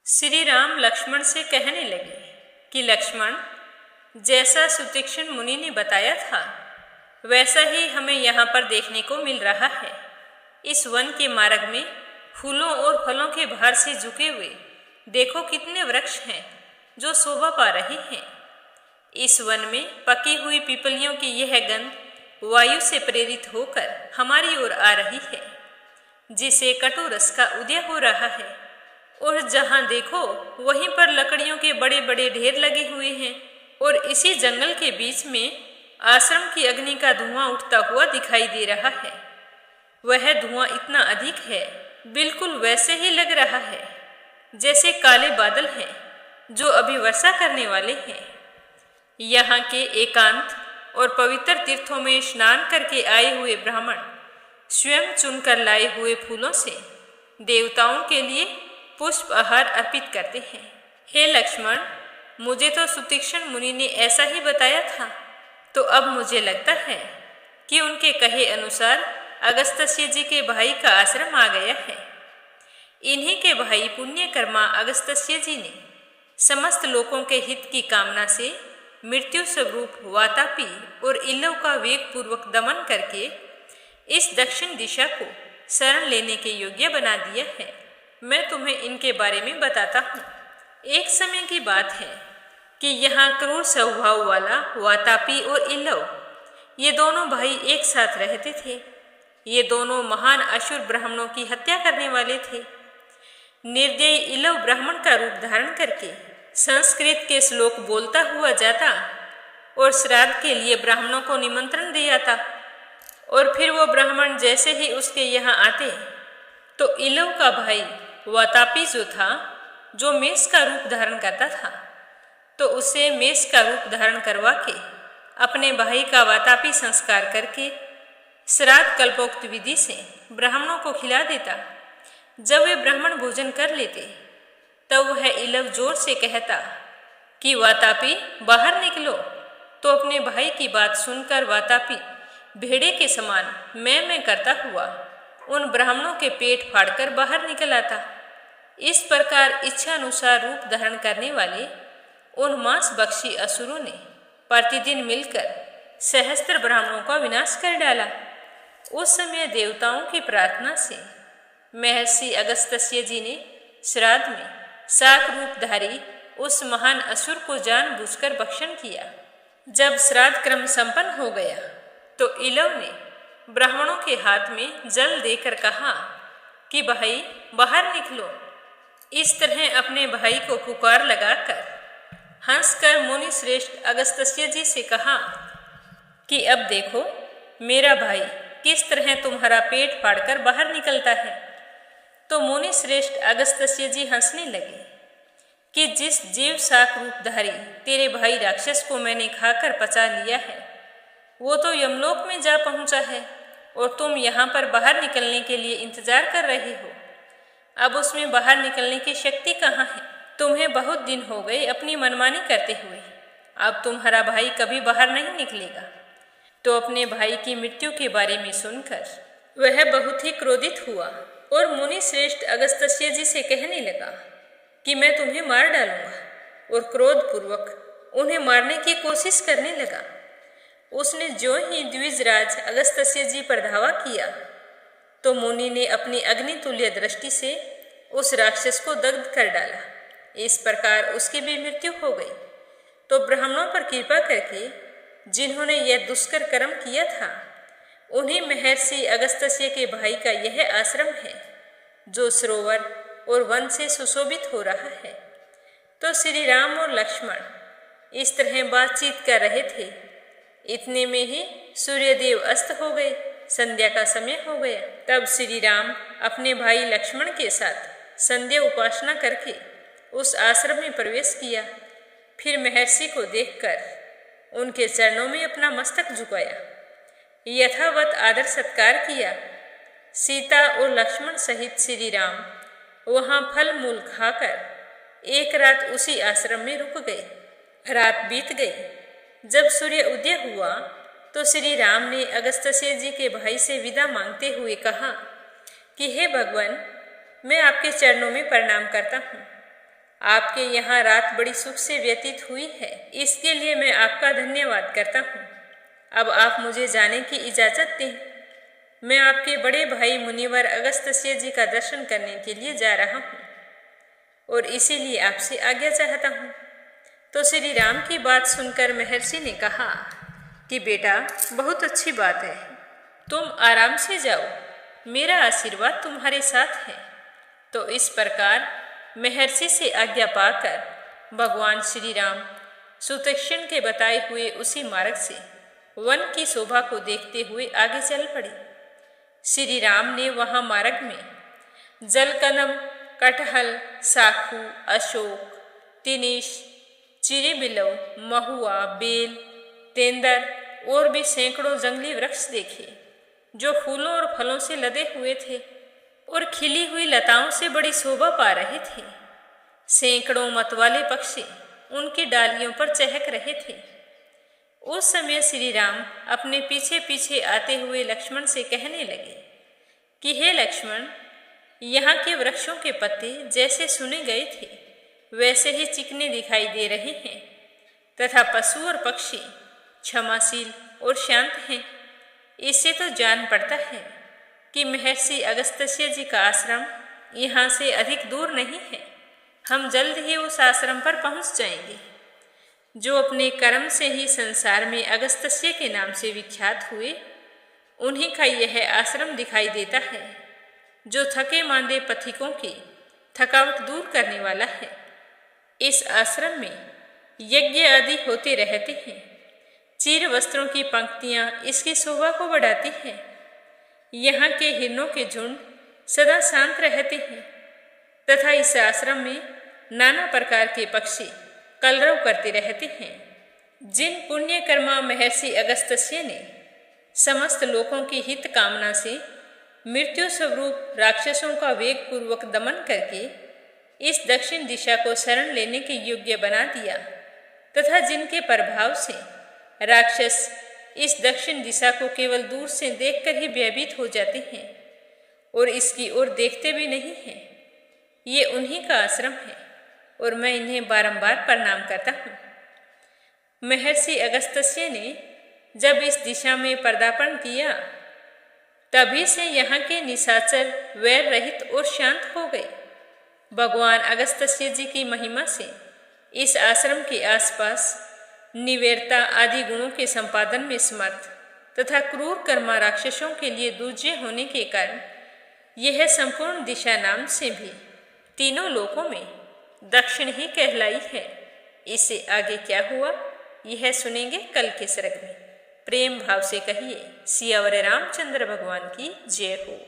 श्री राम लक्ष्मण से कहने लगे कि लक्ष्मण, जैसा सुतीक्ष्ण मुनि ने बताया था वैसा ही हमें यहाँ पर देखने को मिल रहा है। इस वन के मार्ग में फूलों और फलों के भार से झुके हुए देखो कितने वृक्ष हैं जो शोभा पा रहे हैं। इस वन में पकी हुई पीपलियों की यह गंध वायु से प्रेरित होकर हमारी ओर आ रही है, जिसे कटु रस का उदय हो रहा है। और जहाँ देखो वहीं पर लकड़ियों के बड़े बड़े ढेर लगे हुए हैं और इसी जंगल के बीच में आश्रम की अग्नि का धुआं उठता हुआ दिखाई दे रहा है। वह धुआं इतना अधिक है, बिल्कुल वैसे ही लग रहा है जैसे काले बादल हैं जो अभी वर्षा करने वाले हैं। यहाँ के एकांत और पवित्र तीर्थों में स्नान करके आए हुए ब्राह्मण स्वयं चुनकर लाए हुए फूलों से देवताओं के लिए पुष्प आहार अर्पित करते हैं। हे लक्ष्मण, मुझे तो सुतीक्ष्ण मुनि ने ऐसा ही बताया था, तो अब मुझे लगता है कि उनके कहे अनुसार अगस्त्य जी के भाई का आश्रम आ गया है। इन्हीं के भाई पुण्यकर्मा अगस्त्य जी ने समस्त लोगों के हित की कामना से मृत्यु स्वरूप वातापी और इल्लव का वेग पूर्वक दमन करके इस दक्षिण दिशा को शरण लेने के योग्य बना दिया है। मैं तुम्हें इनके बारे में बताता हूँ। एक समय की बात है कि यहाँ क्रूर स्वभाव वाला वातापी और इल्लव, ये दोनों भाई एक साथ रहते थे। ये दोनों महान असुर ब्राह्मणों की हत्या करने वाले थे। निर्दयी इल्लव ब्राह्मण का रूप धारण करके संस्कृत के श्लोक बोलता हुआ जाता और श्राद्ध के लिए ब्राह्मणों को निमंत्रण दे आता। और फिर वो ब्राह्मण जैसे ही उसके यहाँ आते तो इल्लव का भाई वातापी जो था, जो मेष का रूप धारण करता था, तो उसे मेष का रूप धारण करवा के अपने भाई का वातापी संस्कार करके श्राद्ध कल्पोक्त विधि से ब्राह्मणों को खिला देता। जब वे ब्राह्मण भोजन कर लेते तब वह इल्लव जोर से कहता कि वातापी बाहर निकलो। तो अपने भाई की बात सुनकर वातापी भेड़े के समान मैं करता हुआ उन ब्राह्मणों के पेट फाड़कर बाहर निकल आता। इस प्रकार इच्छानुसार रूप धारण करने वाले उन मांस बख्शी असुरों ने प्रतिदिन मिलकर सहस्त्र ब्राह्मणों का विनाश कर डाला। उस समय देवताओं की प्रार्थना से महर्षि अगस्त्य जी ने श्राद्ध में शाक रूपधारी उस महान असुर को जानबूझकर भक्षण किया। जब श्राद्ध क्रम संपन्न हो गया तो इल्लव ने ब्राह्मणों के हाथ में जल देकर कहा कि भाई बाहर निकलो। इस तरह अपने भाई को पुकार लगाकर हंसकर मुनि श्रेष्ठ अगस्त्य जी से कहा कि अब देखो मेरा भाई किस तरह तुम्हारा पेट फाड़कर बाहर निकलता है। तो मुनि श्रेष्ठ अगस्त्य जी हंसने लगे कि जिस जीव शाक रूपधारी तेरे भाई राक्षस को मैंने खाकर पचा लिया है वो तो यमलोक में जा पहुंचा है और तुम यहाँ पर बाहर निकलने के लिए इंतजार कर रहे हो। अब उसमें बाहर निकलने की शक्ति कहाँ है? तुम्हें बहुत दिन हो गए अपनी मनमानी करते हुए। अब तुम्हारा भाई कभी बाहर नहीं निकलेगा। तो अपने भाई की मृत्यु के बारे में सुनकर वह बहुत ही क्रोधित हुआ और मुनि श्रेष्ठ अगस्त्य जी से कहने लगा कि मैं तुम्हें मार डालूंगा, और क्रोधपूर्वक उन्हें मारने की कोशिश करने लगा। उसने जो ही द्विजराज अगस्त्य जी पर धावा किया तो मुनि ने अपनी अग्नितुल्य दृष्टि से उस राक्षस को दग्ध कर डाला। इस प्रकार उसकी भी मृत्यु हो गई। तो ब्राह्मणों पर कृपा करके जिन्होंने यह दुष्कर कर्म किया था उन्हीं महर्षि अगस्त्य के भाई का यह आश्रम है जो सरोवर और वन से सुशोभित हो रहा है। तो श्री राम और लक्ष्मण इस तरह बातचीत कर रहे थे। इतने में ही सूर्यदेव अस्त हो गए, संध्या का समय हो गया। तब श्री राम अपने भाई लक्ष्मण के साथ संध्या उपासना करके उस आश्रम में प्रवेश किया। फिर महर्षि को देखकर उनके चरणों में अपना मस्तक झुकाया, यथावत आदर सत्कार किया। सीता और लक्ष्मण सहित श्री राम वहाँ फल मूल खाकर एक रात उसी आश्रम में रुक गए। रात बीत गई। जब सूर्य उदय हुआ तो श्री राम ने अगस्त्य जी के भाई से विदा मांगते हुए कहा कि हे भगवान, मैं आपके चरणों में प्रणाम करता हूँ। आपके यहाँ रात बड़ी सुख से व्यतीत हुई है, इसके लिए मैं आपका धन्यवाद करता हूँ। अब आप मुझे जाने की इजाज़त दें। मैं आपके बड़े भाई मुनिवर अगस्त्य जी का दर्शन करने के लिए जा रहा हूँ और इसीलिए आपसे आज्ञा चाहता हूँ। तो श्री राम की बात सुनकर महर्षि ने कहा कि बेटा, बहुत अच्छी बात है, तुम आराम से जाओ, मेरा आशीर्वाद तुम्हारे साथ है। तो इस प्रकार महर्षि से आज्ञा पाकर भगवान श्री राम सुतक्षण के बताए हुए उसी मार्ग से वन की शोभा को देखते हुए आगे चल पड़े। श्री राम ने वहां मार्ग में जलकनम, कटहल, साखू, अशोक, तिनिश, चिरीबिलव, महुआ, बेल, तेंदर और भी सैकड़ों जंगली वृक्ष देखे जो फूलों और फलों से लदे हुए थे और खिली हुई लताओं से बड़ी शोभा पा रहे थे। सैकड़ों मतवाले पक्षी उनकी डालियों पर चहक रहे थे। उस समय श्री राम अपने पीछे पीछे आते हुए लक्ष्मण से कहने लगे कि हे लक्ष्मण, यहाँ के वृक्षों के पत्ते जैसे सुने गए थे वैसे ही चिकने दिखाई दे रहे हैं तथा पशु और पक्षी क्षमाशील और शांत हैं। इससे तो जान पड़ता है कि महर्षि अगस्त्य जी का आश्रम यहाँ से अधिक दूर नहीं है। हम जल्द ही उस आश्रम पर पहुँच जाएंगे। जो अपने कर्म से ही संसार में अगस्त्य के नाम से विख्यात हुए, उन्हीं का यह आश्रम दिखाई देता है, जो थके मांदे पथिकों की थकावट दूर करने वाला है। इस आश्रम में यज्ञ आदि होते रहते हैं। चीर वस्त्रों की पंक्तियां इसकी शोभा को बढ़ाती हैं। यहाँ के हिरणों के झुंड सदा शांत रहते हैं तथा इस आश्रम में नाना प्रकार के पक्षी कलरव करते रहते हैं। जिन पुण्यकर्मा महर्षि अगस्त्य ने समस्त लोगों की हित कामना से मृत्यु स्वरूप राक्षसों का वेग पूर्वक दमन करके इस दक्षिण दिशा को शरण लेने के योग्य बना दिया तथा जिनके प्रभाव से राक्षस इस दक्षिण दिशा को केवल दूर से देखकर ही भयभीत हो जाते हैं और इसकी ओर देखते भी नहीं हैं, ये उन्हीं का आश्रम है और मैं इन्हें बारंबार प्रणाम करता हूँ। महर्षि अगस्त्य ने जब इस दिशा में पदार्पण किया, तभी से यहाँ के निशाचर वैर रहित और शांत हो गए। भगवान अगस्त्य जी की महिमा से इस आश्रम के आसपास निवेरता आदि गुणों के संपादन में समर्थ तथा क्रूर कर्मा राक्षसों के लिए दूज्य होने के कारण यह संपूर्ण दिशा नाम से भी तीनों लोकों में दक्षिण ही कहलाई है। इससे आगे क्या हुआ यह सुनेंगे कल के सर्ग में। प्रेम भाव से कहिए सियावर रामचंद्र भगवान की जय हो।